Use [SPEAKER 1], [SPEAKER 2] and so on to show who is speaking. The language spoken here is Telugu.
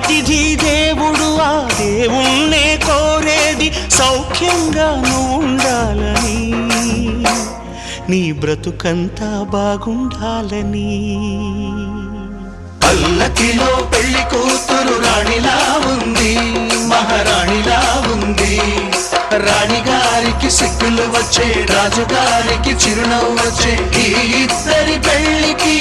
[SPEAKER 1] అతిథి దేవుడు ఆ దేవుణ్ణే కోరేది సౌఖ్యంగా ఉండాలని, నీ బ్రతుకంతా బాగుండాలని.
[SPEAKER 2] పల్లకిలో పెళ్లి కూతురు రాణిలా ఉంది, మహారాణిలా ఉంది. రాణిగారికి సిగ్గులు వచ్చే, రాజుగారికి చిరునవ్వు వచ్చే. ఈ ఇద్దరి పెళ్లికి